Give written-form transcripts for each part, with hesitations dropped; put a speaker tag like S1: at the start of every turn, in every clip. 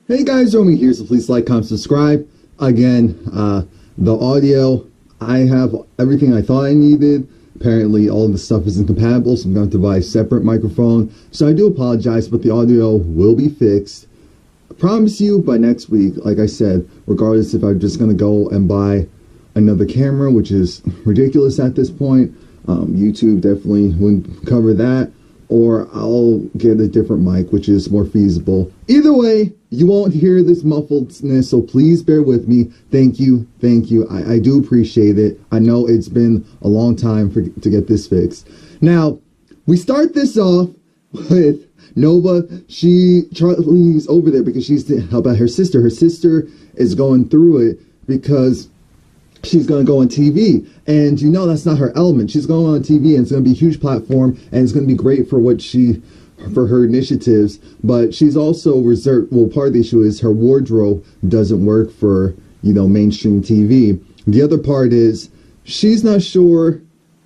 S1: Hey guys, Romie here, so please like, comment, subscribe. Again, the audio, I have everything I thought I needed. Apparently all of the stuff is incompatible, so I'm going to have to buy a separate microphone. So I do apologize, but the audio will be fixed. I promise you by next week, like I said, regardless if I'm just going to go and buy another camera, which is ridiculous at this point. YouTube definitely wouldn't cover that. Or I'll get a different mic, which is more feasible. Either way, you won't hear this muffledness, so please bear with me. Thank you, thank you. I do appreciate it. I know it's been a long time to get this fixed. Now, we start this off with Nova. Charlie's over there because she's to help out her sister. Her sister is going through it because she's going to go on TV, and you know that's not her element. She's going on TV, and it's going to be a huge platform, and it's going to be great for her initiatives, but she's also reserved. Well, part of the issue is her wardrobe doesn't work for, mainstream TV. The other part is she's not sure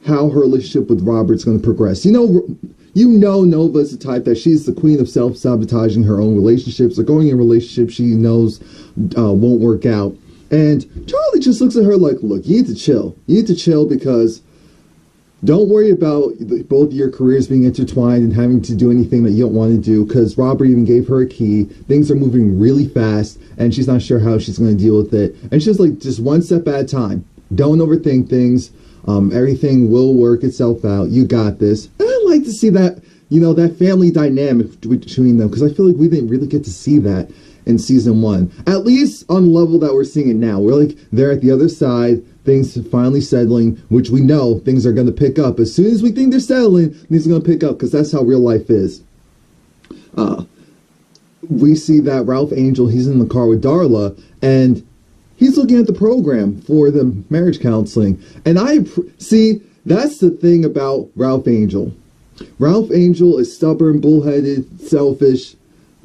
S1: how her relationship with Robert's going to progress. Nova's the type that she's the queen of self-sabotaging her own relationships, or going in relationships she knows won't work out. And Charlie just looks at her like, look, you need to chill. You need to chill because don't worry about both your careers being intertwined and having to do anything that you don't want to do, because Robert even gave her a key. Things are moving really fast, and she's not sure how she's going to deal with it. And she's like, just one step at a time. Don't overthink things. Everything will work itself out. You got this. And I like to see that, that family dynamic between them, because I feel like we didn't really get to see that in season 1, at least on the level that we're seeing it now. We're like, they're at the other side, things finally settling, which we know things are going to pick up. As soon as we think they're settling, things are going to pick up, because that's how real life is. We see that Ralph Angel, he's in the car with Darla, and he's looking at the program for the marriage counseling. And that's the thing about Ralph Angel. Ralph Angel is stubborn, bullheaded, selfish,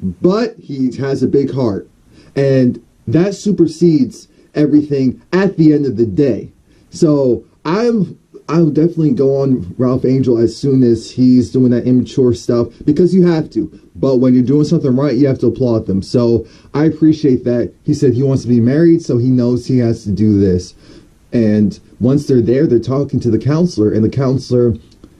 S1: but he has a big heart, and that supersedes everything at the end of the day. So I'll definitely go on Ralph Angel as soon as he's doing that immature stuff, because you have to. But when you're doing something right, you have to applaud them. So I appreciate that. He said he wants to be married, so he knows he has to do this. And once they're there, they're talking to the counselor, and the counselor,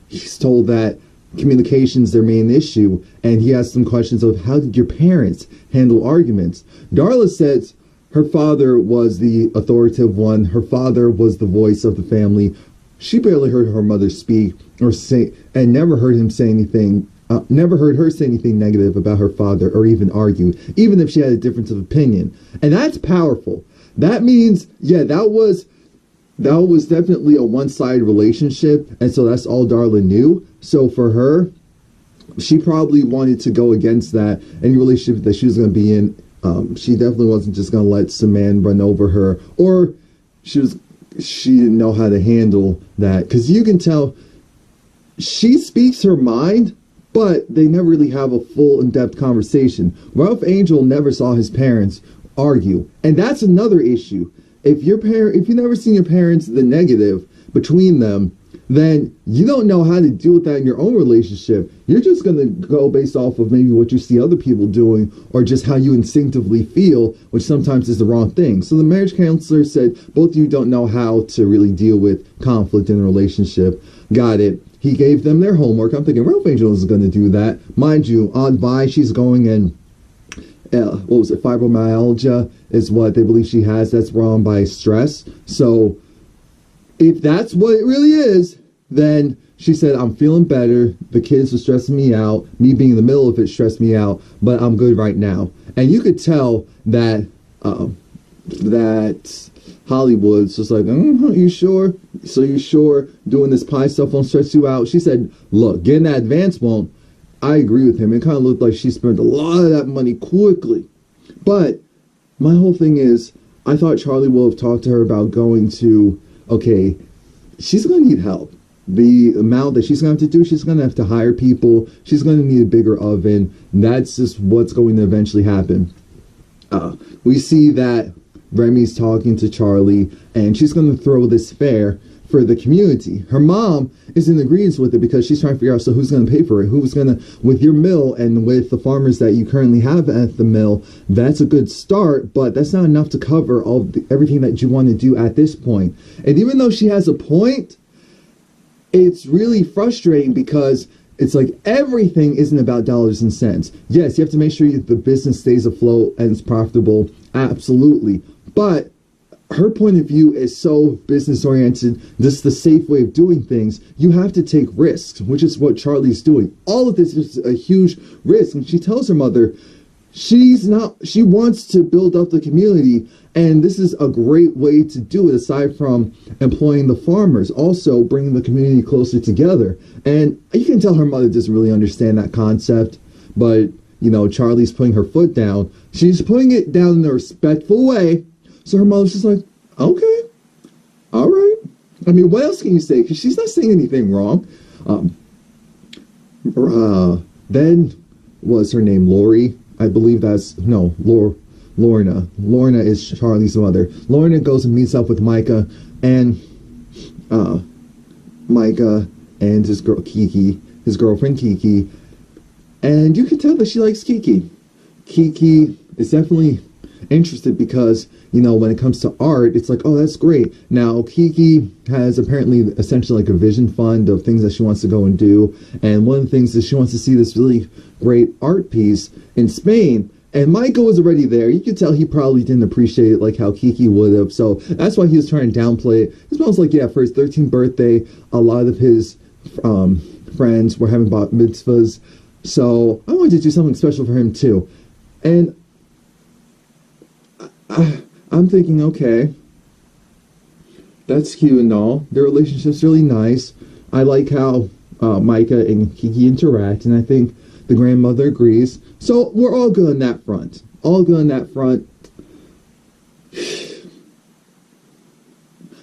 S1: he's told that communication's their main issue, and he asked some questions of how did your parents handle arguments. Darla says her father was the authoritative one. Her father was the voice of the family. She barely heard her mother speak or say, and never heard him say anything. Never heard her say anything negative about her father or even argue, even if she had a difference of opinion. And that's powerful. That means, yeah, that was definitely a one-sided relationship, and so that's all Darla knew. So for her, she probably wanted to go against that. Any relationship that she was going to be in, she definitely wasn't just going to let some man run over her, or she didn't know how to handle that, because you can tell she speaks her mind, but they never really have a full in-depth conversation. Ralph Angel never saw his parents argue, and that's another issue. If you've never seen your parents, the negative between them, then you don't know how to deal with that in your own relationship. You're just going to go based off of maybe what you see other people doing, or just how you instinctively feel, which sometimes is the wrong thing. So the marriage counselor said both of you don't know how to really deal with conflict in a relationship. Got it. He gave them their homework. I'm thinking Ralph Angel is going to do that. Mind you, on Vi, she's going in, fibromyalgia is what they believe she has. That's wrong by stress. So if that's what it really is, then she said, I'm feeling better. The kids are stressing me out. Me being in the middle of it stressed me out, but I'm good right now. And you could tell that that Hollywood's just like, you sure? So you sure doing this pie stuff won't stress you out? She said, look, getting that advance won't. I agree with him. It kind of looked like she spent a lot of that money quickly. But my whole thing is, I thought Charlie will have talked to her about going to, okay, she's going to need help. The amount that she's going to have to do, she's going to have to hire people. She's going to need a bigger oven. That's just what's going to eventually happen. We see that Remy's talking to Charlie, and she's going to throw this fair for the community. Her mom is in agreement with it because she's trying to figure out, so who's going to pay for it? Who's going to, with your mill and with the farmers that you currently have at the mill, that's a good start, but that's not enough to cover everything that you want to do at this point. And even though she has a point, it's really frustrating because it's like everything isn't about dollars and cents. Yes, you have to make sure the business stays afloat and it's profitable. Absolutely. But her point of view is so business oriented. This is the safe way of doing things. You have to take risks, which is what Charlie's doing. All of this is a huge risk. And she tells her mother she wants to build up the community. And this is a great way to do it, aside from employing the farmers, also bringing the community closer together. And you can tell her mother doesn't really understand that concept, but, you know, Charlie's putting her foot down. She's putting it down in a respectful way. So her mother's just like, okay, all right. I mean, what else can you say? Because she's not saying anything wrong. Then was her name Lori? I believe Lorna. Lorna is Charlie's mother. Lorna goes and meets up with Micah and his girlfriend Kiki, and you can tell that she likes Kiki. Kiki is definitely interested because, you know, when it comes to art, it's like, oh, that's great. Now, Kiki has apparently essentially like a vision fund of things that she wants to go and do, and one of the things is she wants to see this really great art piece in Spain. And Michael was already there. You could tell he probably didn't appreciate it like how Kiki would have. So that's why he was trying to downplay it. It smells like, yeah, for his 13th birthday, a lot of his friends were having bat mitzvahs. So I wanted to do something special for him too. And I'm thinking, okay, that's cute and all. Their relationship's really nice. I like how Micah and Kiki interact, and I think the grandmother agrees. So we're all good on that front. All good on that front.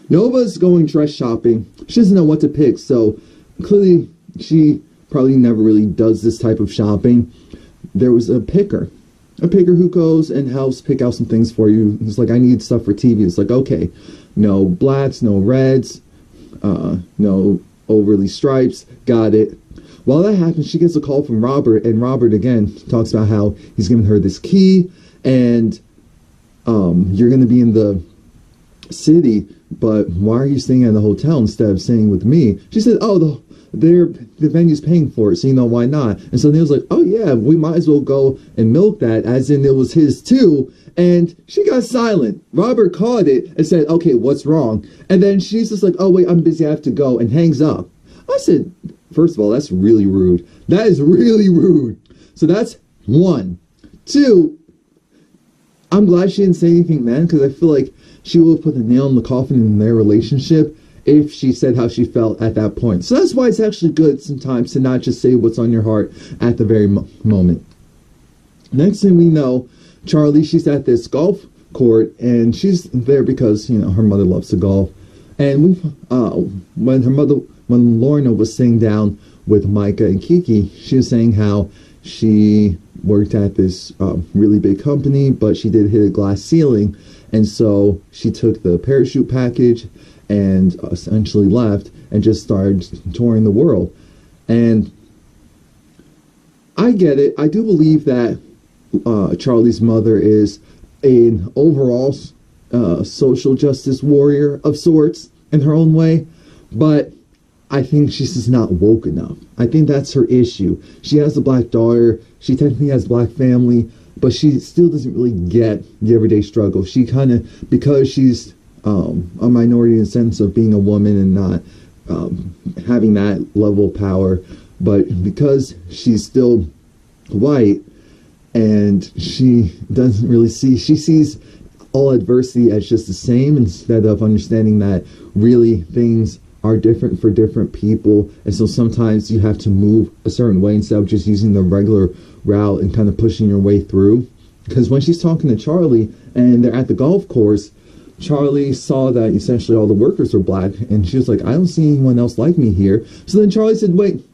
S1: Nova's going dress shopping. She doesn't know what to pick, so clearly she probably never really does this type of shopping. There was a picker who goes and helps pick out some things for you. He's like, I need stuff for TV. It's like, okay, no blacks, no reds, no overly stripes. Got it. While that happens, she gets a call from Robert, and Robert again talks about how he's giving her this key, and you're going to be in the city, but why are you staying at the hotel instead of staying with me? She said, oh, the venue's paying for it, so you know, why not? And so Neil's like, oh yeah, we might as well go and milk that, as in it was his too. And she got silent. Robert caught it and said, okay, what's wrong? And then she's just like, oh wait, I'm busy, I have to go, and hangs up. I said, first of all, that's really rude. That is really rude. So that's one. Two, I'm glad she didn't say anything then, because I feel like she would have put the nail in the coffin in their relationship if she said how she felt at that point. So that's why it's actually good sometimes to not just say what's on your heart at the very moment. Next thing we know, Charlie, she's at this golf court, and she's there because, you know, her mother loves to golf. And when Lorna was sitting down with Micah and Kiki, she was saying how she worked at this really big company, but she did hit a glass ceiling, and so she took the parachute package and essentially left and just started touring the world. And I get it. I do believe that Charlie's mother is an overall social justice warrior of sorts in her own way, but I think she's just not woke enough. I think that's her issue. She has a black daughter. She technically has a black family, but she still doesn't really get the everyday struggle. She kind of, because she's a minority in the sense of being a woman and not having that level of power, but because she's still white and she doesn't really see, she sees all adversity as just the same instead of understanding that really things are different for different people, and so sometimes you have to move a certain way instead of just using the regular route and kind of pushing your way through. Because when she's talking to Charlie and they're at the golf course, Charlie saw that essentially all the workers were black, and she was like, I don't see anyone else like me here. So then Charlie said, wait,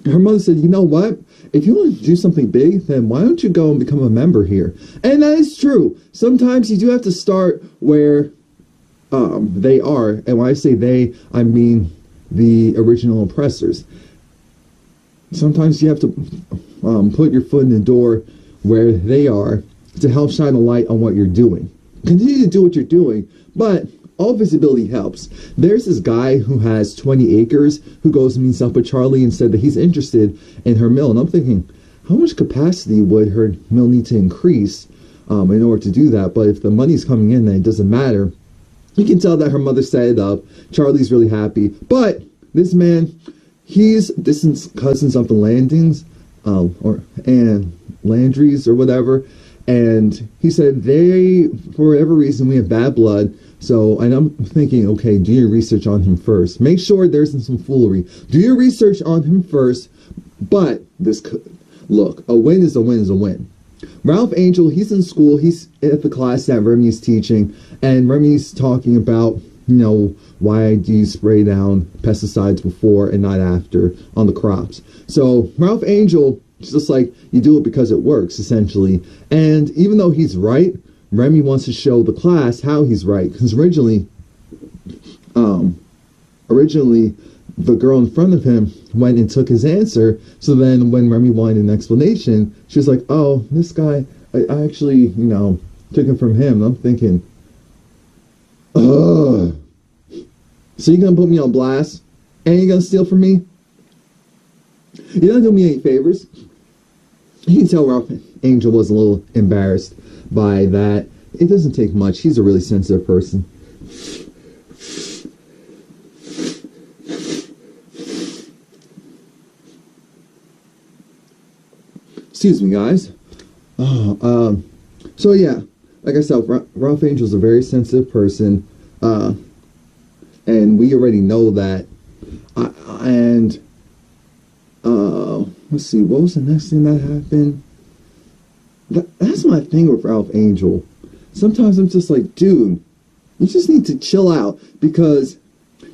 S1: her mother said, you know what? If you want to do something big, then why don't you go and become a member here? And that is true. Sometimes you do have to start where They are, and when I say they, I mean the original oppressors. Sometimes you have to put your foot in the door where they are to help shine a light on what you're doing. Continue to do what you're doing, but all visibility helps. There's this guy who has 20 acres who goes and meets up with Charlie and said that he's interested in her mill. And I'm thinking, how much capacity would her mill need to increase in order to do that? But if the money's coming in, then it doesn't matter. You can tell that her mother set it up. Charlie's really happy. But this man, he's distant cousins of the Landings, and Landrys or whatever. And he said they, for whatever reason, we have bad blood. So, and I'm thinking, okay, do your research on him first. Make sure there isn't some foolery. Do your research on him first. But look, a win is a win is a win. Ralph Angel, he's in school. He's at the class that Remy's teaching. And Remy's talking about, why do you spray down pesticides before and not after on the crops? So Ralph Angel, just like, you do it because it works, essentially. And even though he's right, Remy wants to show the class how he's right. Because originally, the girl in front of him went and took his answer. So then when Remy wanted an explanation, she was like, oh, this guy, I actually, took it from him. And I'm thinking, ugh. So you're going to put me on blast? And you're going to steal from me? You're not doing me any favors. You can tell Ralph Angel was a little embarrassed by that. It doesn't take much. He's a really sensitive person. Excuse me, guys. So yeah, like I said, Ralph Angel's a very sensitive person, and we already know that. Let's see, what was the next thing that happened? That's my thing with Ralph Angel. Sometimes I'm just like, dude, you just need to chill out, because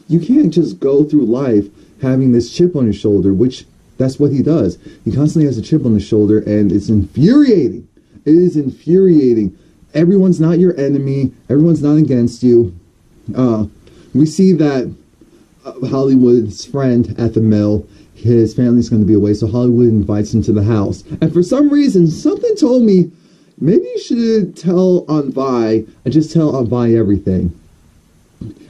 S1: you can't just go through life having this chip on your shoulder, which that's what he does. He constantly has a chip on his shoulder, and it's infuriating. It is infuriating. Everyone's not your enemy. Everyone's not against you. We see that Hollywood's friend at the mill, his family's going to be away, so Hollywood invites him to the house. And for some reason, something told me, maybe you should tell Aunt Vi, and just tell Aunt Vi everything.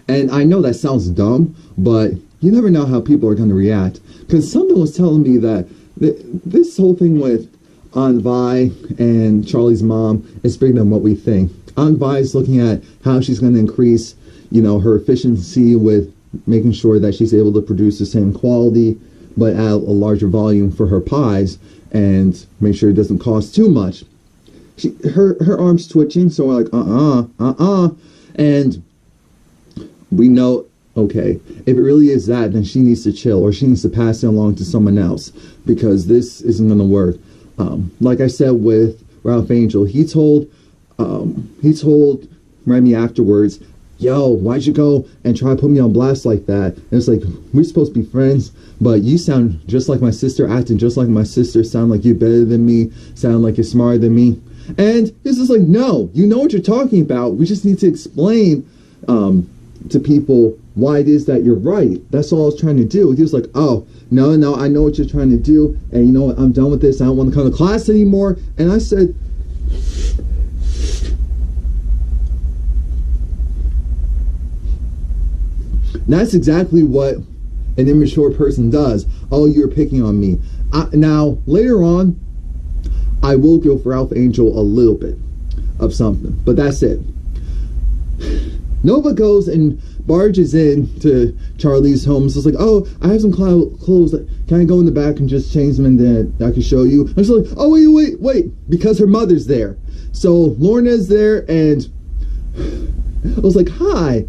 S1: And I know that sounds dumb, but you never know how people are going to react. Because something was telling me that this whole thing with Aunt Vi and Charlie's mom is bigger than what we think. Aunt Vi is looking at how she's going to increase, her efficiency with making sure that she's able to produce the same quality, but at a larger volume for her pies, and make sure it doesn't cost too much. Her arm's twitching, so we're like, and we know, okay, if it really is that, then she needs to chill, or she needs to pass it along to someone else, because this isn't going to work. Like I said with Ralph Angel, he told Remy afterwards, yo, why'd you go and try to put me on blast like that? And it's like, we're supposed to be friends, but you sound just like my sister, acting just like my sister, sound like you're better than me, sound like you're smarter than me. And he's just like, no, you know what you're talking about. We just need to explain to people why it is that you're right. That's all I was trying to do. He was like, oh, no, I know what you're trying to do. And you know what? I'm done with this. I don't want to come to class anymore. And I said, that's exactly what an immature person does. Oh, you're picking on me. Now, later on, I will give Ralph Angel a little bit of something, but that's it. Nova goes and barges into Charlie's home. So it's like, oh, I have some clothes. Can I go in the back and just change them, and then I can show you? I'm just like, oh, wait, because her mother's there. So Lorna's there, and I was like, hi,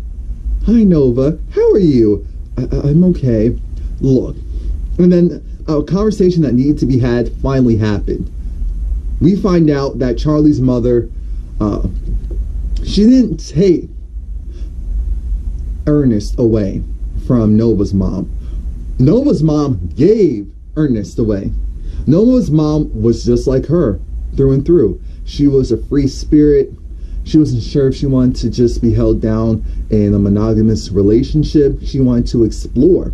S1: Nova, how are you? I'm okay. Look, and then a conversation that needed to be had finally happened. We find out that Charlie's mother, she didn't take Ernest away from Nova's mom. Nova's mom gave Ernest away. Nova's mom was just like her, through and through. She was a free spirit. She wasn't sure if she wanted to just be held down in a monogamous relationship. She wanted to explore.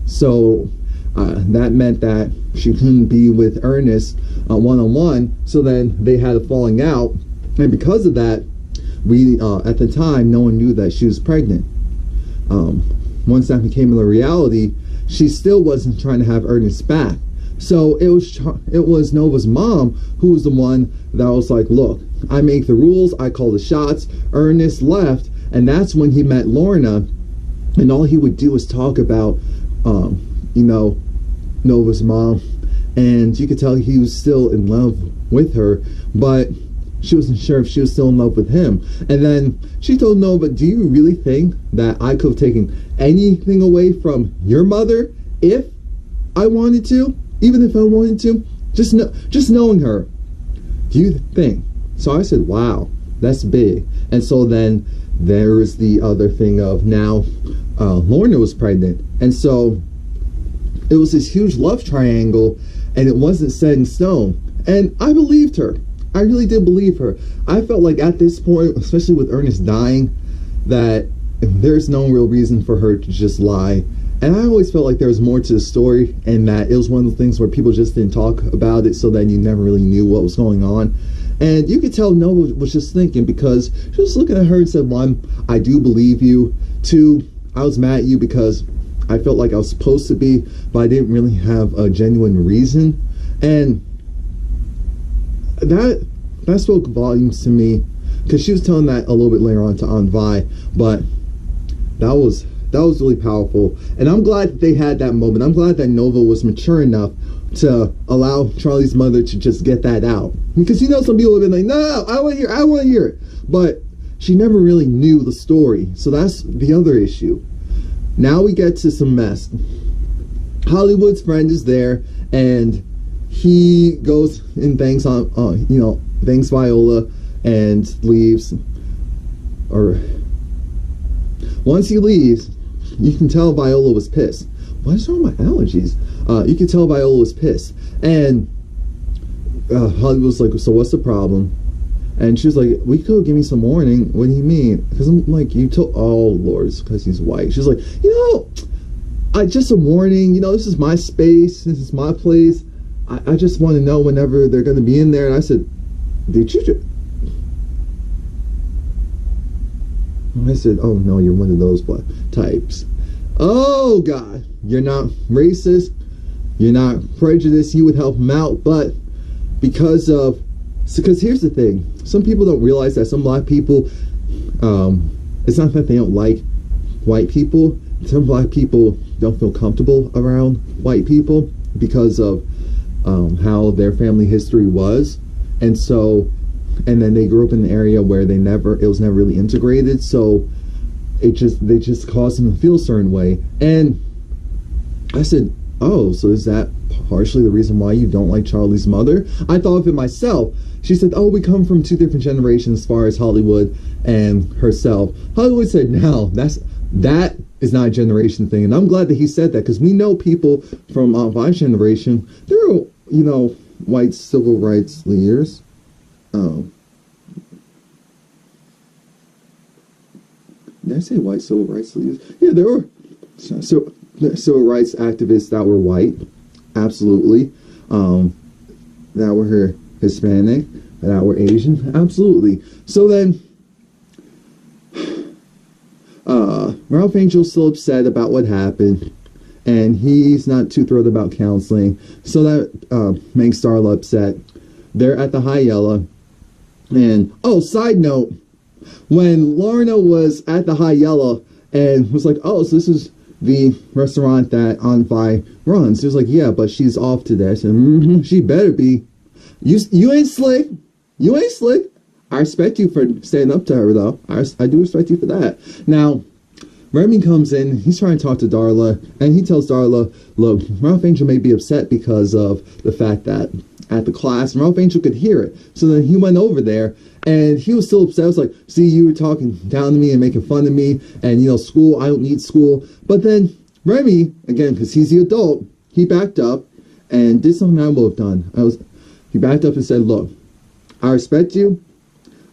S1: So that meant that she couldn't be with Ernest one-on-one. So then they had a falling out. And because of that, at the time, no one knew that she was pregnant. Once that became a reality, she still wasn't trying to have Ernest back. So it was Nova's mom who was the one that was like, look, I make the rules, I call the shots. Ernest left, and that's when he met Lorna, and all he would do was talk about, Nova's mom, and you could tell he was still in love with her, but she wasn't sure if she was still in love with him. And then she told Nova, do you really think that I could have taken anything away from your mother if I wanted to? Even if I wanted to? Just knowing her. Do you think? So I said, wow, that's big. And so then there was the other thing of now Lorna was pregnant. And so it was this huge love triangle, and it wasn't set in stone. And I believed her. I really did believe her. I felt like at this point, especially with Ernest dying, that there's no real reason for her to just lie. And I always felt like there was more to the story, and that it was one of the things where people just didn't talk about it, so then you never really knew what was going on. And you could tell Nova was just thinking, because she was looking at her and said, 1, I do believe you. 2, I was mad at you because I felt like I was supposed to be, but I didn't really have a genuine reason. And that spoke volumes to me, because she was telling that a little bit later on to Aunt Vi, but that was really powerful. And I'm glad that they had that moment. I'm glad that Nova was mature enough to allow Charlie's mother to just get that out, because some people have been like, no, I want to hear it, but she never really knew the story. So that's the other issue. Now we get to some mess. Hollywood's friend is there, and he goes and thanks thanks Viola and leaves. Or once he leaves, you can tell Viola was pissed. What is wrong with my allergies? You can tell Viola was pissed. And Hollywood was like, so what's the problem? And she was like, we could give me some warning. What do you mean? Because I'm like, you told, oh Lord, it's because he's white. She's like, just a warning, this is my space, this is my place. I just want to know whenever they're going to be in there. And I said, did you I said, oh no, you're one of those black types. Oh God, you're not racist, you're not prejudiced, you would help them out. But because here's the thing, some people don't realize that some black people, it's not that they don't like white people. Some black people don't feel comfortable around white people because of how their family history was. And then they grew up in an area where it was never really integrated, so they just caused them to feel a certain way. And I said, oh, so is that partially the reason why you don't like Charlie's mother? I thought of it myself. She said, oh, we come from 2 different generations as far as Hollywood and herself. Hollywood said, no, that is not a generation thing. And I'm glad that he said that, because we know people from my generation, they're, white civil rights leaders. Did I say white civil rights leaders? Yeah, there were civil rights activists that were white, absolutely. That were Hispanic, that were Asian, absolutely. So then, Ralph Angel's still upset about what happened, and he's not too thrilled about counseling. So that makes Darla upset. They're at the High Yellow, and side note, when Lorna was at the High Yellow and was like, oh, so this is the restaurant that Aunt Vi runs. She was like, yeah, but she's off today. I said, she better be. You ain't slick. You ain't slick. I respect you for standing up to her, though. I do respect you for that. Now, Remy comes in. He's trying to talk to Darla, and he tells Darla, look, Ralph Angel may be upset because of the fact that at the class, Ralph Angel could hear it. So then he went over there, and he was still upset. I was like, see, you were talking down to me and making fun of me, and, school, I don't need school. But then Remy, again, because he's the adult, he backed up and did something I would have done. He backed up and said, look, I respect you,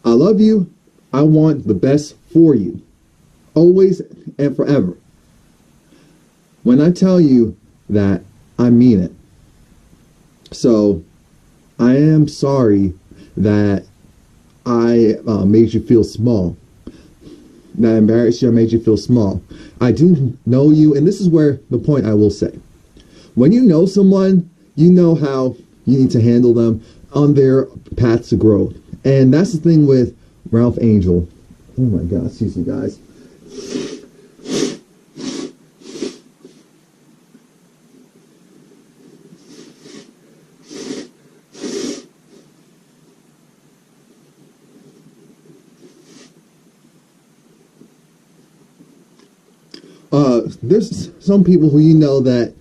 S1: I love you, I want the best for you, always and forever. When I tell you that, I mean it. So, I am sorry that I made you feel small. That I embarrassed you, I made you feel small. I do know you, and this is where the point I will say. When you know someone, you know how you need to handle them on their path to growth. And that's the thing with Ralph Angel. Oh my God, excuse me, guys. There's some people who you know that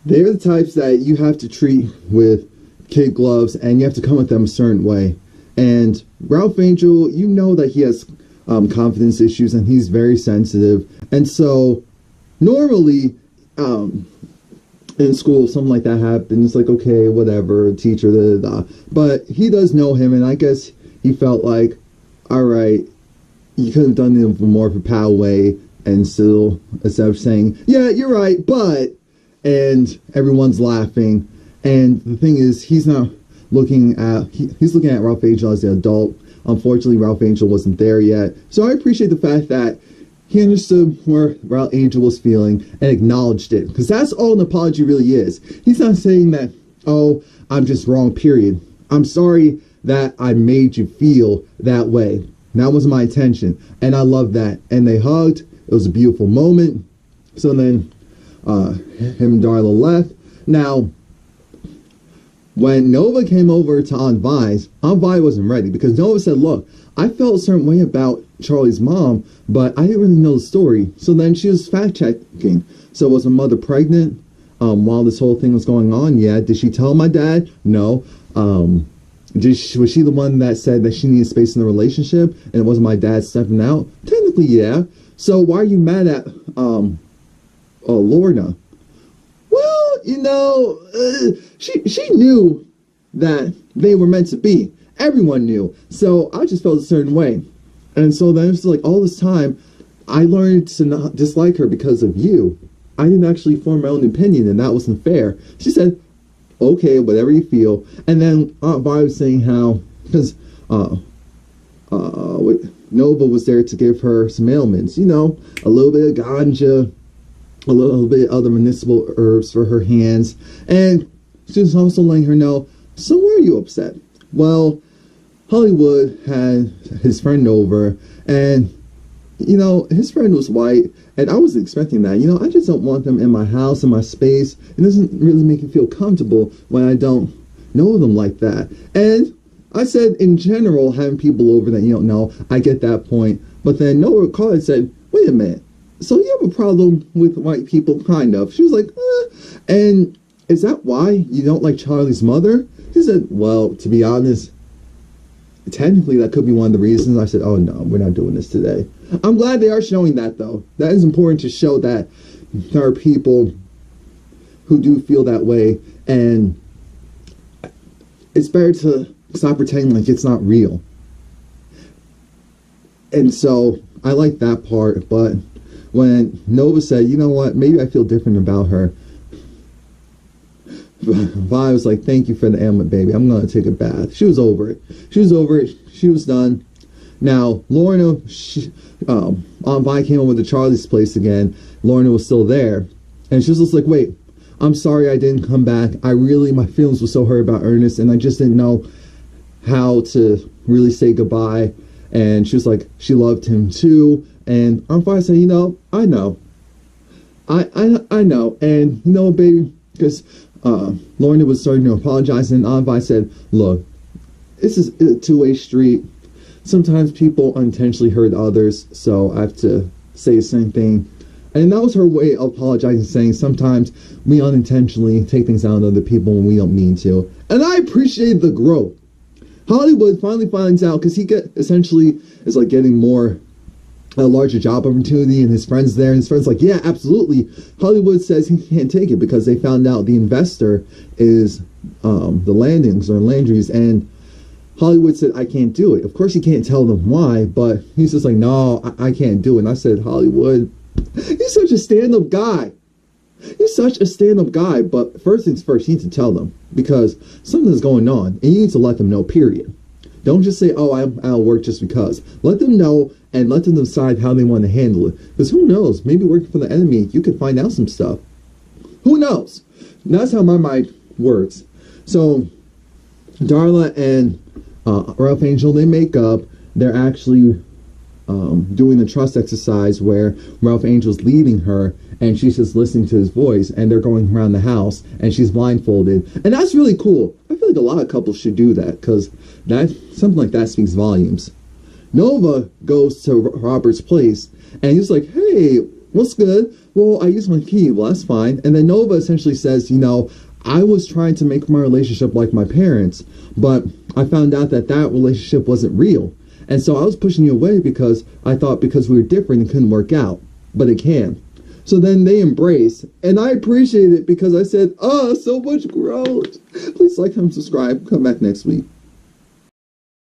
S1: they're the types that you have to treat with kid gloves, and you have to come at them a certain way. And Ralph Angel, you know that he has confidence issues, and he's very sensitive. And so normally in school, something like that happens, like, okay, whatever, teacher, da, da, da. But he does know him, and I guess he felt like, all right, you could have done it in a more of a pal way, and still, instead of saying, yeah, you're right, but, and everyone's laughing. And the thing is, he's not looking at, he's looking at Ralph Angel as the adult. Unfortunately, Ralph Angel wasn't there yet. So I appreciate the fact that he understood where Ralph Angel was feeling and acknowledged it. Because that's all an apology really is. He's not saying that, oh, I'm just wrong, period. I'm sorry that I made you feel that way. That was my intention. And I love that. And they hugged. It was a beautiful moment. So then him and Darla left. Now, when Nova came over to Aunt Vi's, Aunt Vi wasn't ready because Nova said, look, I felt a certain way about Charlie's mom, but I didn't really know the story. So then she was fact-checking. So was her mother pregnant while this whole thing was going on? Yeah. Did she tell my dad? No. Was she the one that said that she needed space in the relationship and it wasn't my dad stepping out? Technically, yeah. So why are you mad at Lorna? Well, you know, she knew that they were meant to be. Everyone knew. So I just felt a certain way. And so then it's like all this time, I learned to not dislike her because of you. I didn't actually form my own opinion, and that wasn't fair. She said, okay, whatever you feel. And then Aunt Vi was saying how, because Nova was there to give her some ailments, you know, a little bit of ganja, a little bit of other medicinal herbs for her hands. And she was also letting her know, so why are you upset? Well, Hollywood had his friend over, and, you know, his friend was white, and I wasn't expecting that. You know, I just don't want them in my house, in my space. It doesn't really make me feel comfortable when I don't know them like that. And I said, in general, having people over that you don't know, I get that point. But then Noah called and said, wait a minute, so you have a problem with white people, kind of. She was like, and is that why you don't like Charlie's mother? He said, well, to be honest, technically that could be one of the reasons. I said, oh no, we're not doing this today. I'm glad they are showing that, though. That is important to show that there are people who do feel that way, and it's better to stop pretending like it's not real. And so I like that part. But when Nova said, you know what, maybe I feel different about her, Vi was like, thank you for the ailment, baby. I'm going to take a bath. She was over it. She was over it. She was done. Now, Lorna, Aunt Vi came over to Charlie's place again. Lorna was still there. And she was just like, wait, I'm sorry I didn't come back. My feelings were so hurt about Ernest, and I just didn't know how to really say goodbye. And she was like, she loved him too. And Aunt Vi said, you know, I know. I know. And, you know, baby, because Lorna was starting to apologize, and Aunt Vi said, look, this is a two-way street. Sometimes people unintentionally hurt others, so I have to say the same thing. And that was her way of apologizing, saying sometimes we unintentionally take things out on other people when we don't mean to. And I appreciate the growth. Hollywood finally finds out, because he essentially is like getting a larger job opportunity, and his friend's there, and his friend's like, yeah, absolutely. Hollywood says he can't take it because they found out the investor is the Landings or Landry's, and Hollywood said, I can't do it. Of course, he can't tell them why, but he's just like, no, I can't do it. And I said, Hollywood, he's such a stand-up guy. He's such a stand-up guy. But first things first, you need to tell them because something's going on, and you need to let them know, period. Don't just say, oh, I'm out of work just because. Let them know and let them decide how they want to handle it. Because who knows? Maybe working for the enemy, you could find out some stuff. Who knows? And that's how my mind works. So Darla and Ralph Angel, they make up. They're actually doing the trust exercise where Ralph Angel's leading her and she's just listening to his voice, and they're going around the house and she's blindfolded. And that's really cool. I feel like a lot of couples should do that because something like that speaks volumes. Nova goes to Robert's place and he's like, hey, what's good? Well, I used my key. Well, that's fine. And then Nova essentially says, you know, I was trying to make my relationship like my parents, but I found out that relationship wasn't real. And so I was pushing you away because I thought because we were different, it couldn't work out. But it can. So then they embrace. And I appreciate it because I said, oh, so much growth. Please like, comment, subscribe. Come back next week.